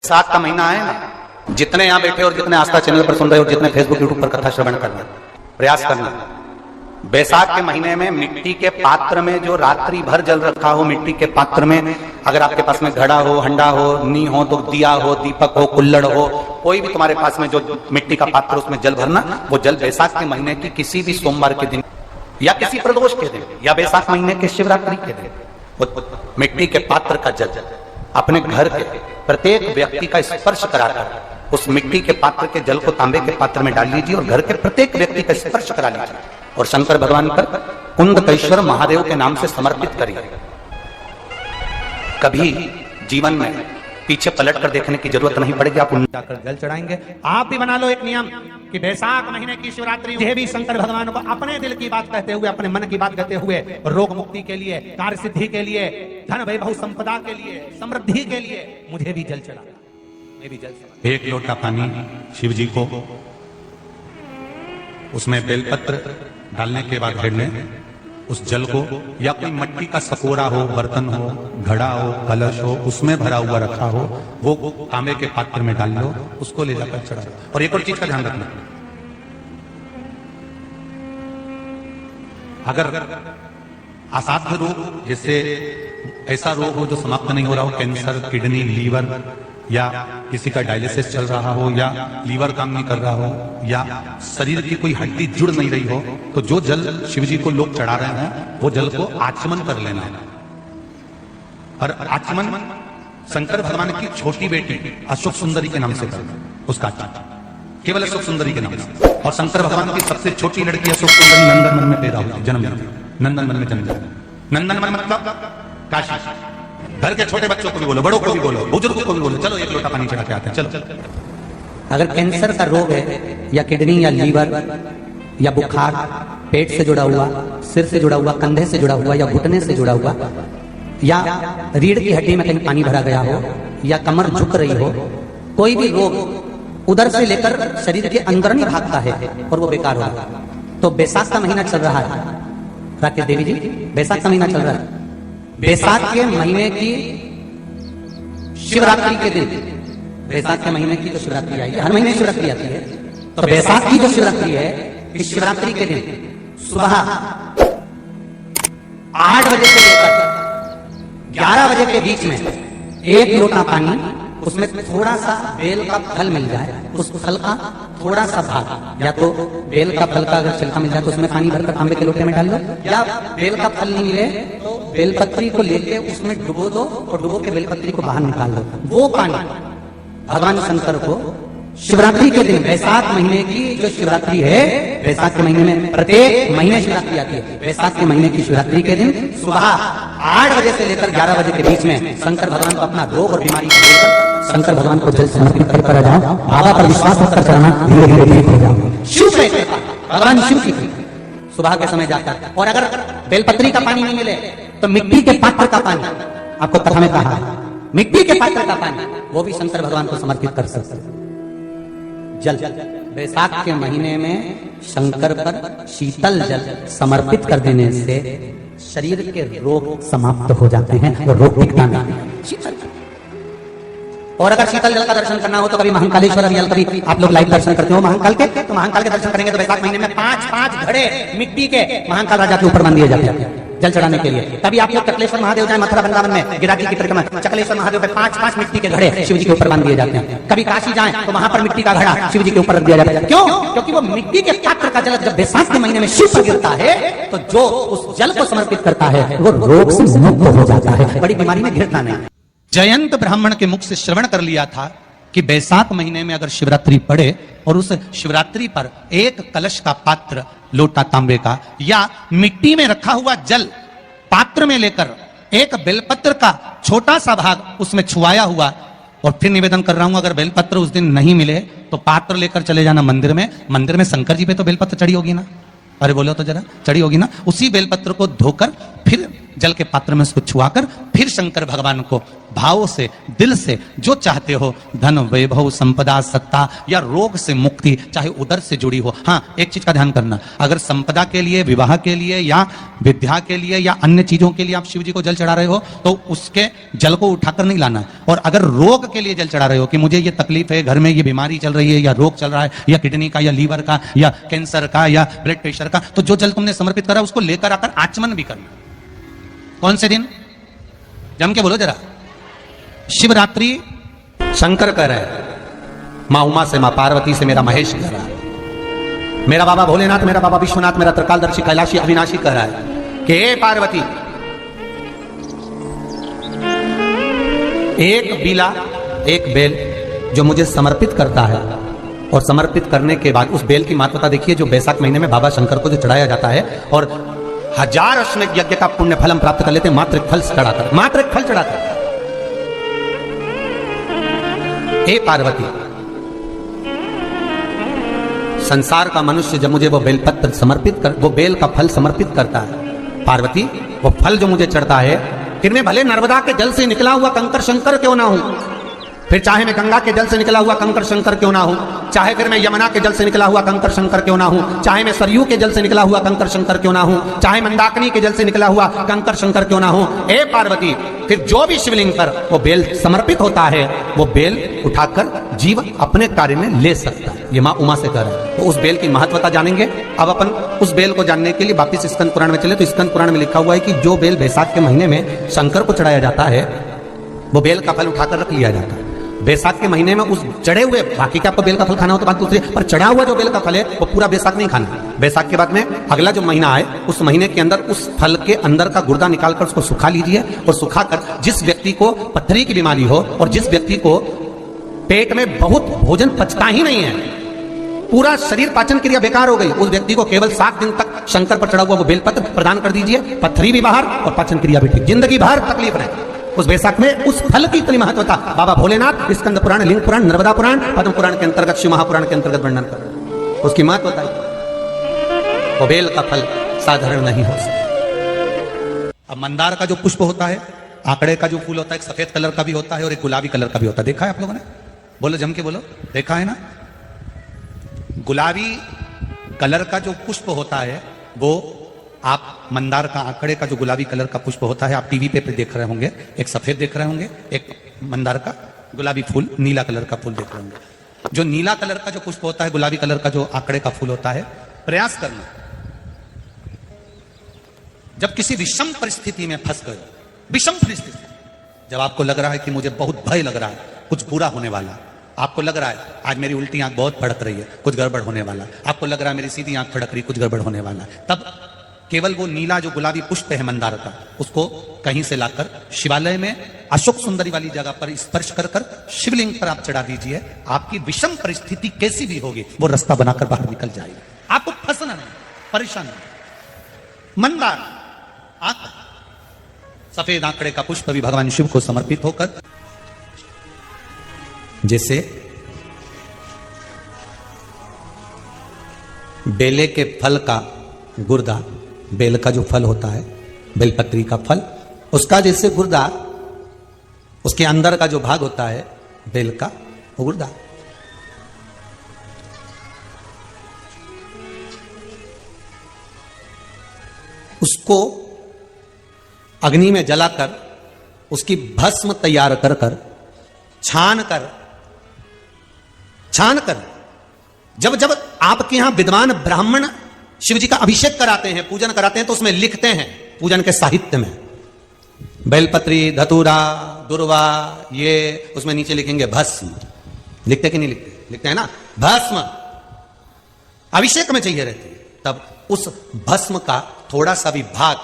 साथ का महीना है ना, जितने यहाँ बैठे और जितने आस्था चैनल पर सुन रहे और जितने फेसबुक यूट्यूब पर कथा श्रवण करना प्रयास करना, बैसाख के महीने में मिट्टी के पात्र में जो रात्रि भर जल रखा हो, मिट्टी के पात्र में अगर आपके पास में घड़ा हो, हंडा हो, नी हो तो दिया हो, दीपक हो, कुल्लड़ हो, कोई भी तुम्हारे पास में जो मिट्टी का पात्र उसमें जल भरना, वो जल बैसाख के महीने की किसी भी सोमवार के दिन या किसी प्रदोष के दिन या बैसाख महीने के शिवरात्रि के दिन वो मिट्टी के पात्र का जल अपने घर के प्रत्येक व्यक्ति का स्पर्श कराकर उस मिट्टी के पात्र के जल को तांबे के पात्र में डाल लीजिए और घर के प्रत्येक व्यक्ति का स्पर्श करा लीजिए और शंकर भगवान पर कुंडकेश्वर महादेव के नाम से समर्पित करिए। कभी जीवन में पीछे पलट कर देखने की जरूरत नहीं पड़ेगी, आप जाकर जल चढ़ाएंगे। आप भी बना लो एक नियम कि बैसाख महीने की शिवरात्रि मुझे भी शंकर भगवान को अपने दिल की बात कहते हुए, अपने मन की बात कहते हुए, रोग मुक्ति के लिए, कार्य सिद्धि के लिए, धन वैभव संपदा के लिए, समृद्धि के लिए मुझे भी जल चढ़ा, मैं भी जल। एक लोटा पानी शिव जी को, उसमें बेलपत्र डालने के बाद हेड में उस जल को या कोई मिट्टी का सकोरा हो, बर्तन हो, घड़ा हो, कलश हो, उसमें भरा हुआ रखा हो, वो तांबे के पात्र में डाल लो, उसको ले जाकर चढ़ा। और एक और चीज का ध्यान रखना, अगर असाध्य रोग, जैसे ऐसा रोग हो जो समाप्त नहीं हो रहा हो, कैंसर, किडनी, लीवर, या किसी का डायलिसिस चल रहा हो, या लीवर काम नहीं कर रहा हो, या शरीर की कोई हड्डी जुड़ नहीं रही हो, तो जो जल शिव जी को लोग चढ़ा रहे हैं वो जल को आचमन कर लेना है। और आचमन शंकर भगवान की छोटी बेटी अशोक सुंदरी के नाम से करना, उसका केवल अशोक सुंदरी के नाम से। और शंकर भगवान की सबसे छोटी लड़की अशोक सुंदरी नंदनवन में पैदा हुई, जन्म ली, नंदनवन में जन्म लिया। नंदनवन मतलब काशी। घर के छोटे बच्चों को भी बोलो, बड़ों को भी बोलो, बुजुर्गों को भी बोलो, चलो एक लोटा पानी चढ़ा के आते हैं, चलो। अगर कैंसर का रोग है या किडनी या लीवर या बुखार, पेट से जुड़ा हुआ, सिर से जुड़ा हुआ, कंधे से जुड़ा हुआ या घुटने से जुड़ा हुआ, या रीढ़ की हड्डी में कहीं पानी भरा गया हो, या कमर झुक रही हो, कोई भी रोग उधर से लेकर शरीर के अंदर नहीं भागता है और वो बेकार होगा, तो बैसाख का महीना चल रहा है। राकेश देवी जी, बैसाख का महीना चल रहा है। बैसाख के महीने की शिवरात्रि के दिन, बैसाख के महीने की जो शिवरात्रि आई है, हर महीने शिवरात्रि आती है, तो बैसाख की जो शिवरात्रि है, इस शिवरात्रि के दिन सुबह 8 बजे से लेकर 11 बजे के बीच में एक लोटा पानी, उसमें थोड़ा सा बेल का फल मिल जाए, उस फल का थोड़ा सा भाग, या तो बेल का फल का अगर छिलका मिल जाए तो उसमें पानी भरकर तांबे के लोटे में डाल लो, या बेल का फल नहीं मिले तो बेलपत्री को लेके उसमें डुबो दो और डुबो के बेलपत्री को बाहर निकाल दो। वो पानी भगवान शंकर को शिवरात्रि के दिन, बैसाख महीने की जो शिवरात्रि है, बैसाख के महीने में प्रत्येक महीने शिवरात्रि आती है, बैसाख के महीने की शिवरात्रि के दिन सुबह 8 बजे से लेकर 11 बजे के बीच में शंकर भगवान को अपना रोग और बीमारी को लेकर शंकर भगवान को जल समर्पित कर जाओ। बाबा पर विश्वास रखकर चढ़ाना, धीरे धीरे ठीक हो जाओ। शिव से भगवान शिव की सुबह के समय जाता है। और अगर बेलपत्री का पानी नहीं मिले तो मिट्टी के पात्र का पानी, आपको कथा में कहा है, मिट्टी के पात्र का पानी वो भी शंकर भगवान को समर्पित कर सकते हैं। जल बैसाख के महीने में शंकर पर शीतल जल समर्पित कर देने से शरीर के रोग समाप्त हो जाते हैं और रोग टिकता नहीं। और अगर शीतल जल का दर्शन करना हो तो कभी महाकालेश्वर अभियान, कभी आप लोग लाइव दर्शन करते हो महाकाल के, तो महाकाल के दर्शन करेंगे तो बैसाख महीने में 5-5 घड़े मिट्टी के महाकाल राजा के ऊपर बांध दिए जाते हैं जल चढ़ाने के लिए। कभी आप लोग चकलेश्वर महादेव जाए, मथुरा वृंदावन में गिराकी की परिक्रमा, चकलेश्वर महादेव पे 5-5 मिट्टी के घड़े शिव जी के ऊपर बांध दिए जाते हैं। कभी काशी जाए तो वहां पर मिट्टी का घड़ा शिव जी के ऊपर रख दिया जाता है। क्यों? क्योंकि वो मिट्टी के पात्र का जल जब बैसाख के महीने में शिव पर गिरता है तो जो उस जल को समर्पित करता है वो रोग से मुक्त हो जाता है, बड़ी बीमारी में घिरता नहीं। जयंत ब्राह्मण के मुख से श्रवण कर लिया था कि बैसाख महीने में अगर शिवरात्रि पड़े और उस शिवरात्रि पर एक कलश का पात्र, लोटा तांबे का या मिट्टी में रखा हुआ जल पात्र में लेकर एक बेलपत्र का छोटा सा भाग उसमें छुआया हुआ, और फिर निवेदन कर रहा हूं अगर बेलपत्र उस दिन नहीं मिले तो पात्र लेकर चले जाना मंदिर में। मंदिर में शंकर जी पे तो बेलपत्र चढ़ी होगी ना, अरे बोलो तो जरा, चढ़ी होगी ना। उसी बेलपत्र को धोकर फिर जल के पात्र में उसको छुआकर फिर शंकर भगवान को भावों से, दिल से जो चाहते हो, धन, वैभव, संपदा, सत्ता या रोग से मुक्ति, चाहे उदर से जुड़ी हो। हाँ, एक चीज का ध्यान करना, अगर संपदा के लिए, विवाह के लिए या विद्या के लिए या अन्य चीजों के लिए आप शिव जी को जल चढ़ा रहे हो तो उसके जल को उठाकर नहीं लाना है। और अगर रोग के लिए जल चढ़ा रहे हो कि मुझे ये तकलीफ है, घर में ये बीमारी चल रही है या रोग चल रहा है या किडनी का या लीवर का या कैंसर का या ब्लड प्रेशर का, तो जो जल तुमने समर्पित करा उसको लेकर आकर आचमन भी करना। कौन से दिन? जम के बोलो जरा। शिवरात्रि। शंकर कह रहे हैं, मां उमा से, मां पार्वती से मेरा महेश कह रहा है, मेरा बाबा भोलेनाथ, मेरा बाबा विश्वनाथ, मेरा त्रिकालदर्शी कैलाशी अविनाशी कह रहा है कि हे पार्वती, एक बीला, एक बेल जो मुझे समर्पित करता है, और समर्पित करने के बाद उस बेल की महत्वता देखिए, जो बैसाख महीने में बाबा शंकर को जो चढ़ाया जाता है और 1000 अश्वमेध यज्ञ का पुण्य फल हम प्राप्त कर लेते हैं मात्र एक फल चढ़ाकर, मात्र एक फल चढ़ाकर। हे पार्वती, संसार का मनुष्य जब मुझे वो बेलपत्र समर्पित कर, वो बेल का फल समर्पित करता है, पार्वती वो फल जो मुझे चढ़ता है, फिर मैं भले नर्मदा के जल से निकला हुआ कंकर शंकर क्यों ना हूं, फिर चाहे मैं गंगा के जल से निकला हुआ कंकर शंकर क्यों ना हूं, चाहे फिर मैं यमुना के जल से निकला हुआ कंकर शंकर क्यों ना हूं, चाहे मैं सरयू के जल से निकला हुआ कंकर शंकर क्यों ना हूं, चाहे मंदाकिनी के जल से निकला हुआ कंकर शंकर क्यों ना हूं, हे पार्वती, फिर जो भी शिवलिंग पर वो बेल समर्पित होता है, वो बेल उठाकर जीव अपने कार्य में ले सकता है। ये मां उमा से कह रहे हैं। तो उस बेल की महत्वता जानेंगे। अब अपन उस बेल को जानने के लिए वापिस स्कंद पुराण में चले, तो स्कंद पुराण में लिखा हुआ है कि जो बेल बैसाख के महीने में शंकर को चढ़ाया जाता है, वो बेल का फल उठाकर रख लिया जाता है। बैसाख के महीने में उस चढ़े हुए, बाकी का आपको बेल का फल खाना हो तो बात दूसरी, पर चढ़ा हुआ जो बेल का फल है वो पूरा बैसाख नहीं खाना। बैसाख के बाद में अगला जो महीना आए, उस महीने के अंदर उस फल के अंदर का गुर्दा निकालकर उसको सुखा लीजिए, और सुखाकर जिस व्यक्ति को पथरी की बीमारी हो और जिस व्यक्ति को पेट में बहुत भोजन पचता ही नहीं है, पूरा शरीर पाचन क्रिया बेकार हो गई, उस व्यक्ति को केवल 7 दिन तक शंकर पर चढ़ा हुआ वो बेलपत्र प्रदान कर दीजिए, पथरी भी बाहर और पाचन क्रिया भी ठीक, जिंदगी भर तकलीफ रहे। उस बैसाख में उस फल की इतनी महत्वता बाबा भोलेनाथ स्कंद पुराण, लिंग पुराण, नर्मदा पुराण, पद्म पुराण के अंतर्गत, शिव महापुराण के अंतर्गत वर्णन कर, उसकी महत्वता वो बेल का फल साधारण नहीं हो सकता। अब मंदार का जो पुष्प होता है, आंकड़े का जो फूल होता है, एक सफेद कलर का भी होता है और एक गुलाबी कलर का भी होता है, देखा है आप लोगों ने? बोलो, जम के बोलो, देखा है ना? गुलाबी कलर का जो पुष्प होता है वो आप मंदार का, आंकड़े का जो गुलाबी कलर का पुष्प होता है, आप टीवी पे देख रहे होंगे, एक सफेद देख रहे होंगे, एक मंदार का गुलाबी फूल, नीला कलर का फूल देख रहे होंगे। जो नीला कलर का जो पुष्प होता है, गुलाबी कलर का जो आंकड़े का फूल होता है, प्रयास करना, जब किसी विषम परिस्थिति में फंस गए, विषम परिस्थिति, जब आपको लग रहा है कि मुझे बहुत भय लग रहा है, कुछ बुरा होने वाला, आपको लग रहा है आज मेरी उल्टी आंख बहुत फड़क रही है, कुछ गड़बड़ होने वाला, आपको लग रहा है मेरी सीधी आंख फड़क रही, कुछ गड़बड़ होने वाला, तब केवल वो नीला जो गुलाबी पुष्प है मंदार का, उसको कहीं से लाकर शिवालय में अशोक सुंदरी वाली जगह पर स्पर्श कर कर शिवलिंग पर आप चढ़ा दीजिए। आपकी विषम परिस्थिति कैसी भी होगी वो रास्ता बनाकर बाहर निकल जाएगी, आपको फंसना नहीं, परेशान नहीं। मंदार आंख, सफेद आंकड़े का पुष्प भी भगवान शिव को समर्पित होकर, जैसे बेले के फल का गुर्दा, बेल का जो फल होता है, बेलपत्री का फल, उसका जैसे गुर्दा, उसके अंदर का जो भाग होता है बेल का, वो गुर्दा, उसको अग्नि में जलाकर उसकी भस्म तैयार कर कर छान कर जब जब आपके यहां विद्वान ब्राह्मण शिव जी का अभिषेक कराते हैं, पूजन कराते हैं, तो उसमें लिखते हैं, पूजन के साहित्य में, बेलपत्री, धतूरा, दुर्वा, ये उसमें नीचे लिखेंगे भस्म, लिखते कि नहीं लिखते? लिखते हैं ना, भस्म अभिषेक में चाहिए रहती है। तब उस भस्म का थोड़ा सा भी भाग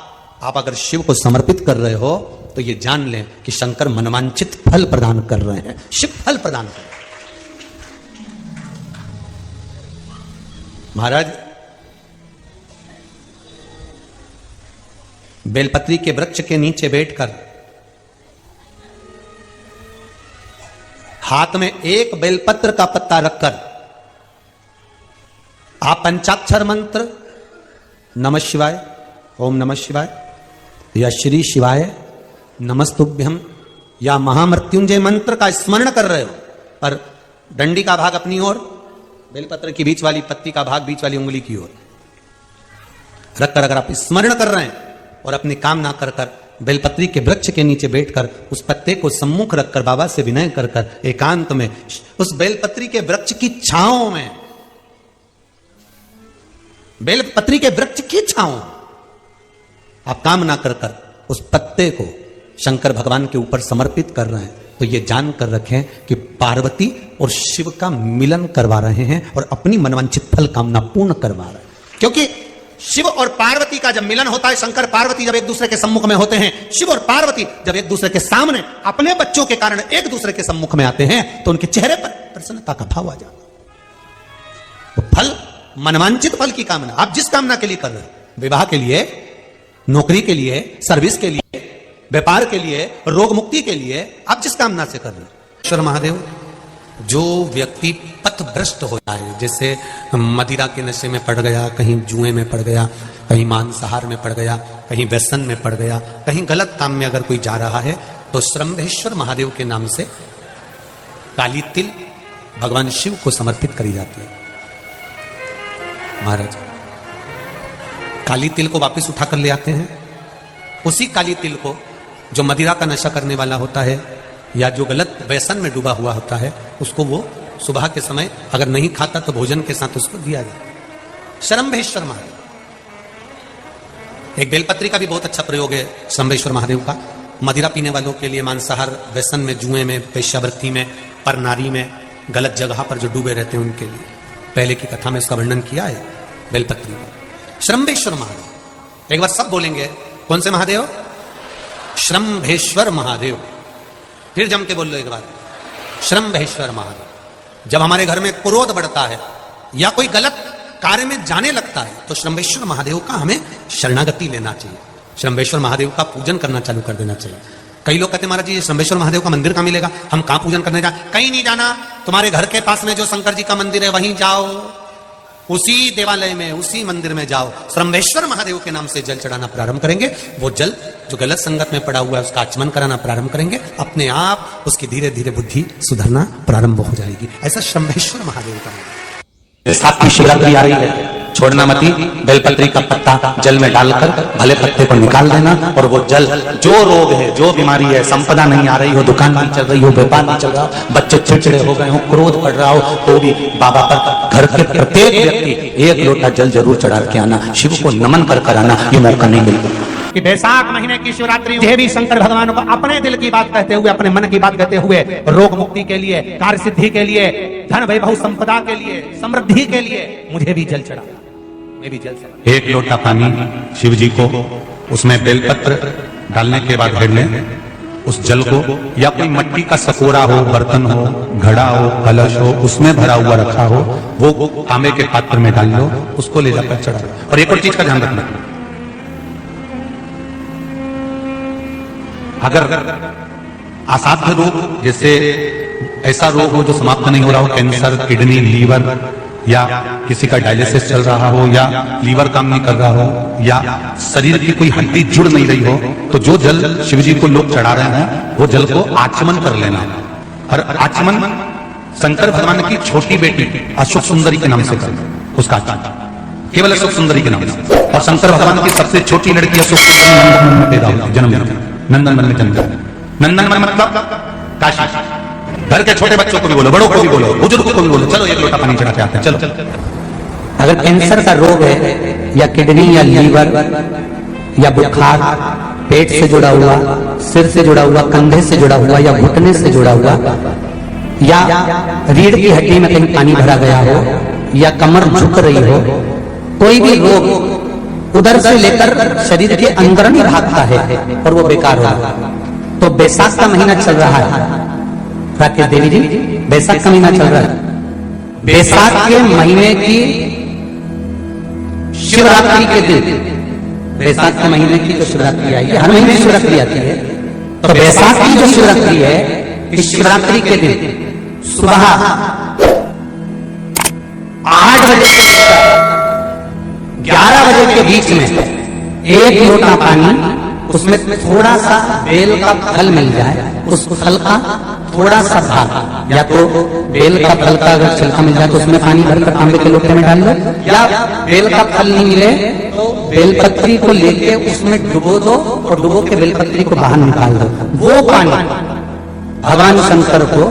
आप अगर शिव को समर्पित कर रहे हो तो ये जान लें कि शंकर मनवांछित फल प्रदान कर रहे हैं, शिव फल प्रदान कर रहे हैं। महाराज, बेलपत्री के वृक्ष के नीचे बैठकर हाथ में एक बेलपत्र का पत्ता रखकर आप पंचाक्षर मंत्र नमः शिवाय, ओम नमः शिवाय, या श्री शिवाय नमस्तुभ्यम या महामृत्युंजय मंत्र का स्मरण कर रहे हो, पर डंडी का भाग अपनी ओर, बेलपत्र की बीच वाली पत्ती का भाग बीच वाली उंगली की ओर रखकर अगर आप स्मरण कर रहे हैं और अपनी कामना कर कर बेलपत्री के वृक्ष के नीचे बैठकर उस पत्ते को सम्मुख रखकर बाबा से विनय कर कर एकांत में उस बेलपत्री के वृक्ष की छांव में, बेलपत्री के वृक्ष की छांव आप कामना कर कर उस पत्ते को शंकर भगवान के ऊपर समर्पित कर रहे हैं, तो ये जानकर रखें कि पार्वती और शिव का मिलन करवा रहे हैं और अपनी मनवांछित फल कामना पूर्ण करवा रहे हैं। क्योंकि शिव और पार्वती का जब मिलन होता है, शंकर पार्वती जब एक दूसरे के सम्मुख में होते हैं, शिव और पार्वती जब एक दूसरे के सामने अपने बच्चों के कारण एक दूसरे के सम्मुख में आते हैं, तो उनके चेहरे पर प्रसन्नता का भाव आ जाता है। तो फल, मनवांछित फल की कामना आप जिस कामना के लिए कर रहे हो, विवाह के लिए, नौकरी के लिए, सर्विस के लिए, व्यापार के लिए, रोग मुक्ति के लिए, आप जिस कामना से कर रहे हो। ईश्वर महादेव, जो व्यक्ति पथभ्रष्ट हो जाए, जैसे मदिरा के नशे में पड़ गया, कहीं जुए में पड़ गया, कहीं मांसाहार में पड़ गया, कहीं व्यसन में पड़ गया, कहीं गलत काम में अगर कोई जा रहा है, तो श्रम्भेश्वर महादेव के नाम से काली तिल भगवान शिव को समर्पित करी जाती है। महाराज काली तिल को वापस उठाकर ले आते हैं। उसी काली तिल को जो मदिरा का नशा करने वाला होता है या जो गलत व्यसन में डूबा हुआ होता है, उसको वो सुबह के समय अगर नहीं खाता तो भोजन के साथ उसको दिया जाए। श्रम्भेश्वर महादेव, एक बेलपत्री का भी बहुत अच्छा प्रयोग है श्रम्भेश्वर महादेव का, मदिरा पीने वालों के लिए, मांसाहार, व्यसन में, जुए में, वेश्यावृत्ति में, पर नारी में, गलत जगह पर जो डूबे रहते हैं उनके लिए। पहले की कथा में इसका वर्णन किया है बेलपत्री का। श्रम्भेश्वर महादेव, एक बार सब बोलेंगे, कौन से महादेव? श्रम्भेश्वर महादेव। फिर जम के बोल लो एक बार, श्रम्भेश्वर महादेव। जब हमारे घर में क्रोध बढ़ता है या कोई गलत कार्य में जाने लगता है, तो श्रम्भेश्वर महादेव का हमें शरणागति लेना चाहिए, श्रम्भेश्वर महादेव का पूजन करना चालू कर देना चाहिए। कई लोग कहते हैं महाराज जी श्रम्भेश्वर महादेव का मंदिर कहाँ मिलेगा, हम कहाँ पूजन करने जाए? कहीं नहीं जाना, तुम्हारे घर के पास में जो शंकर जी का मंदिर है वहीं जाओ, उसी देवालय में, उसी मंदिर में जाओ, श्रम्भेश्वर महादेव के नाम से जल चढ़ाना प्रारंभ करेंगे। वो जल जो गलत संगत में पड़ा हुआ है उसका आचमन कराना प्रारंभ करेंगे, अपने आप उसकी धीरे धीरे बुद्धि सुधरना प्रारंभ हो जाएगी। ऐसा श्रम्भेश्वर महादेव का। साथ की शिवरात्रि आ रही है, छोड़ना मती, बेलपत्री का पत्ता जल में डालकर भले पत्ते को निकाल देना, और वो जल, जो रोग है, जो बीमारी है, संपदा नहीं आ रही हो, दुकान नहीं चल रही हो, व्यापार नहीं चल रहा हो, बच्चे चिड़चिड़े हो गए हो, क्रोध पड़ रहा हो, तो भी बाबा पर घर के प्रत्येक व्यक्ति एक लोटा जल जरूर चढ़ा के आना, शिव को नमन कर आना, ये मौका नहीं मिलता। कि बैसाख महीने की शिवरात्रि देवी शंकर भगवान को अपने दिल की बात कहते हुए, अपने मन की बात कहते हुए, रोग मुक्ति के लिए, कार्य सिद्धि के लिए, धन वैभव संपदा के लिए, समृद्धि के लिए मुझे भी जल चढ़ा, मैं भी जल चढ़ा। एक लोटा पानी शिव जी को, उसमें बेलपत्र डालने के बाद घेर लें उस जल को, या कोई मिट्टी का सकोरा हो, बर्तन हो, घड़ा हो, कलश हो, उसमें भरा हुआ रखा हो, वो तांबे के पात्र में डाल लो, उसको ले जाकर चढ़ा दो। और एक और चीज का ध्यान रखना, अगर असाध्य रोग, जैसे ऐसा रोग हो जो समाप्त नहीं हो रहा हो, कैंसर, किडनी, लीवर, या किसी का डायलिसिस चल रहा हो, या लीवर काम नहीं कर रहा हो, या शरीर की कोई हड्डी जुड़ नहीं रही हो, तो जो जल शिव जी को लोग चढ़ा रहे हैं वो जल को आचमन कर लेना। और आचमन शंकर भगवान की छोटी बेटी अशोक सुंदरी के नाम से कर, उसका आचमन केवल अशोक सुंदरी के नाम से। और शंकर भगवान की सबसे छोटी लड़की अशोक सुंदरी पैदा हुई, जन्म नंदनवन में जन्म। नंदनवन मतलब काशी। घर के छोटे बच्चों को भी बोलो, बड़ों को भी बोलो, बुजुर्गों को भी बोलो, चलो एक लोटा पानी चढ़ा के आते हैं, चलो। अगर कैंसर का रोग है, या किडनी, या लीवर, या बुखार, पेट से जुड़ा हुआ, सिर से जुड़ा हुआ, कंधे से जुड़ा हुआ, या घुटने से जुड़ा हुआ, या रीढ़ की हड्डी में कहीं पानी भरा गया हो, या कमर झुक रही हो, कोई भी रोग उधर से लेकर शरीर के अंदर ही भागता है और वो बेकार होगा। तो बैसाख का महीना चल रहा है राकेश देवी जी, बैसाख का महीना चल रहा है। बैसाख के महीने की शिवरात्रि के दिन, बैसाख के महीने की जो शिवरात्रि आई है, हर महीने शिवरात्रि आती है, तो बैसाख की जो शिवरात्रि है, इस शिवरात्रि के दिन सुबह 8 बजे से 11 बजे के बीच में एक लोटा पानी उसमें थोड़ा सा बेल का फल मिल जाए, उस फल का थोड़ा सा भाग, या तो बेल का फल का अगर छिलका मिल जाए तो उसमें पानी भरकर तांबे के लोटे में डाल दो, या बेल का फल नहीं मिले तो बेलपत्री को लेके उसमें डुबो दो और डुबो के बेलपत्री को बाहर निकाल दो। वो पानी भगवान शंकर को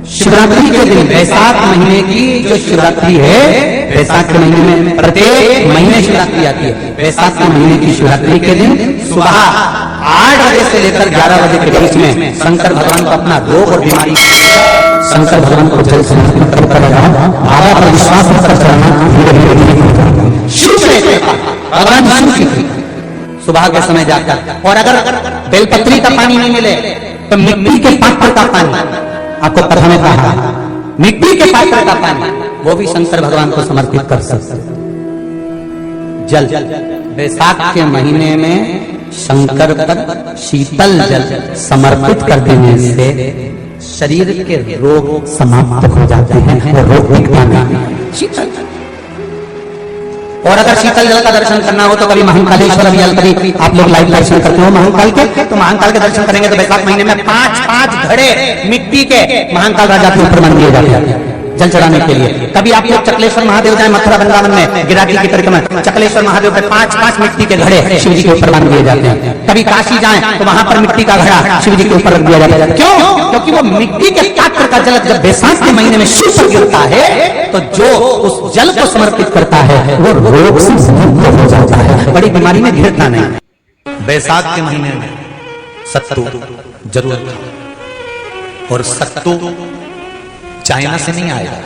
शिवरात्रि के दिन, बैसाख महीने की जो शिवरात्रि है, बैसाख के महीने में प्रत्येक महीने शिवरात्रि आती है, बैसाख के महीने की शिवरात्रि के दिन सुबह 8 बजे से लेकर 11 बजे के बीच में शंकर भगवान को अपना रोग और बीमारी, शंकर भगवान को जल समर्पित कर रहा बाबा पर विश्वास रखकर चलना भगवान शिव की सुबह के समय जाकर। और अगर बेलपत्री का पानी नहीं मिले तो मिट्टी के पात्र का पानी, आपको कथा में कहा मिट्टी के पात्र का पानी, वो भी शंकर भगवान को समर्पित कर सकते। जल बैसाख के महीने में शंकर पर शीतल जल समर्पित कर देने से शरीर के रोग समाप्त हो जाते हैं, वो रोग दिखता नहीं। शीतल, और अगर शीतल जल का दर्शन करना हो तो कभी महाकालेश्वर अभियान कभी आप लोग लाइव दर्शन करते हो महाकाल के, तो महाकाल के दर्शन करेंगे तो बैसाख महीने में 5-5 घड़े मिट्टी के महाकाल राजा के ऊपर बन दिए जाते हैं जल चढ़ाने के लिए। कभी आप लोग चकलेश्वर महादेव जाए मथुरा वृंदावन में गिरिराज की परिक्रमा, चकलेश्वर महादेव पे 5-5 मिट्टी के घड़े शिव जी के ऊपर बांध दिए जाते हैं। कभी काशी जाएं तो वहां पर मिट्टी का घड़ा शिव जी के ऊपर रख दिया जाता है। क्यों? क्योंकि वो मिट्टी के पात्र का जल जब बैसाख के महीने में शिव पर गिरता है तो जो उस जल को समर्पित करता है वो रोग से मुक्त हो जाता है, बड़ी बीमारी में घिरता नहीं। बैसाख के महीने में सत्तू जरूर खाओ, और सत्तू चाइना से नहीं आएगा,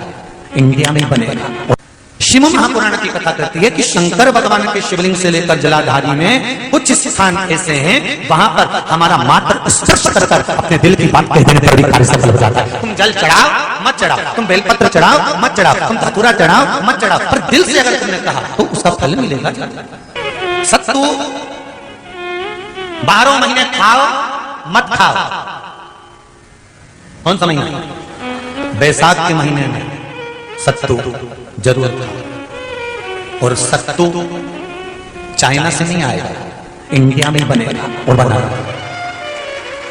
इंडिया में बनेगा। शिव महापुराण की कथा कहती है कि शंकर भगवान के शिवलिंग से लेकर जलाधारी में कुछ स्थान ऐसे हैं वहां पर हमारा मात्र स्पर्श कर अपने दिल की बात कह देने पर भी कार्य सफल हो जाता है। तुम जल चढ़ाओ मत चढ़ाओ, तुम बेलपत्र चढ़ाओ मत चढ़ाओ, तुम धतूरा चढ़ाओ मत चढ़ाओ, पर दिल से अगर तुमने कहा तो उसका फल मिलेगा। सत्तू 12 महीने खाओ मत खाओ, कौन सा महीना? बैसाख के महीने में सत्तू जरूर खाओ, और सत्तू चाइना से नहीं आएगा, इंडिया में बनेगा और बना।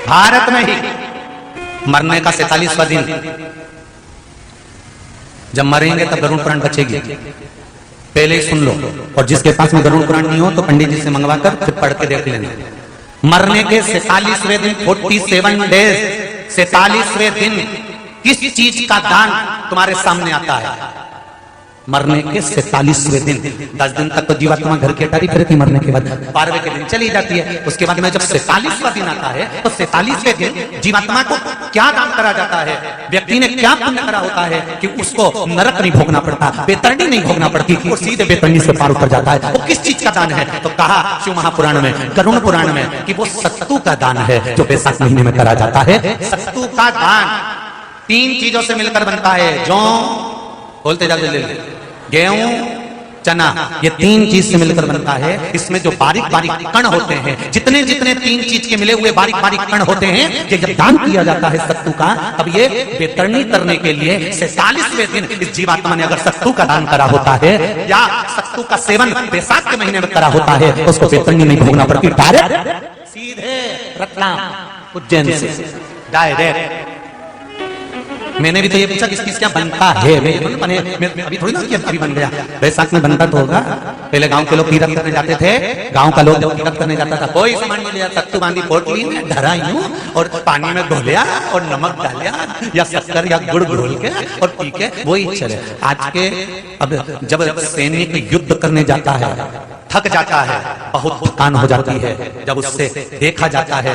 भारत में ही मरने का 47वां दिन, जब मरेंगे तब गरुड़ पुराण बचेगी, पहले ही सुन लो। और जिसके पास में गरुड़ पुराण नहीं हो तो पंडित जी से मंगवाकर फिर पढ़ के देख लेना। मरने के 47वें दिन, 47 डेज, 47वें दिन किस चीज का दान तुम्हारे सामने आता है? मरने के 47वें दिन। 10 दिन तक तो जीवात्मा घर के अटारी फिरती, मरने के बाद 12वें के दिन चली जाती है। उसके बाद में जब 47वां दिन आता है तो 47वें दिन जीवात्मा को क्या दान करा जाता है? व्यक्ति ने क्या पुण्य करा होता है कि उसको नरक नहीं भोगना पड़ता, बेतरनी नहीं भोगना पड़ती, वो सीधे बेतरनी से पार उतर जाता है। वो किस चीज का दान है? तो कहा शिव महापुराण में, गरुड़ पुराण में, कि वो सत्तू का दान है जो बैसाख महीने में करा जाता है। सत्तू का दान 3 चीजों से मिलकर बनता है। जौ, बोलते जाते ले, गेहूं, चना, ये 3 चीज से मिलकर बनता है। इसमें जो बारीक बारीक कण होते हैं, जितने जितने 3 चीज के मिले हुए बारीक बारीक कण होते हैं, ये जब दान किया जाता है सत्तू का, तब ये बेतरनी करने के लिए 47वें दिन इस जीवात्मा ने अगर सत्तू का दान करा होता है या सत्तू का सेवन बैसाख के महीने में करा होता है, उसको बेतरनी नहीं भोगना पड़ती, डायरेक्ट सीधे रतलाम उज्जैन से डायरेक्ट। मैंने भी तो ये पूछा किस किस क्या बनता है, मैं अभी थोड़ी ना कि अभी बन गया। बैसाख में बनता तो होगा। पहले गांव के लोग तीरथ करने जाते थे, गांव का लोग जब तीरथ करने जाता था कोई सामान नहीं लिया, सत्तू बांधी पोटली में धरा यूं और पानी में घोलिया और नमक डालिया या शक्कर या गुड़ घोल के और पी के वही चले। आज के अब जब सैनिक युद्ध करने जाता है, थक जाता है, बहुत थकान हो जाती है, जब उससे देखा जाता है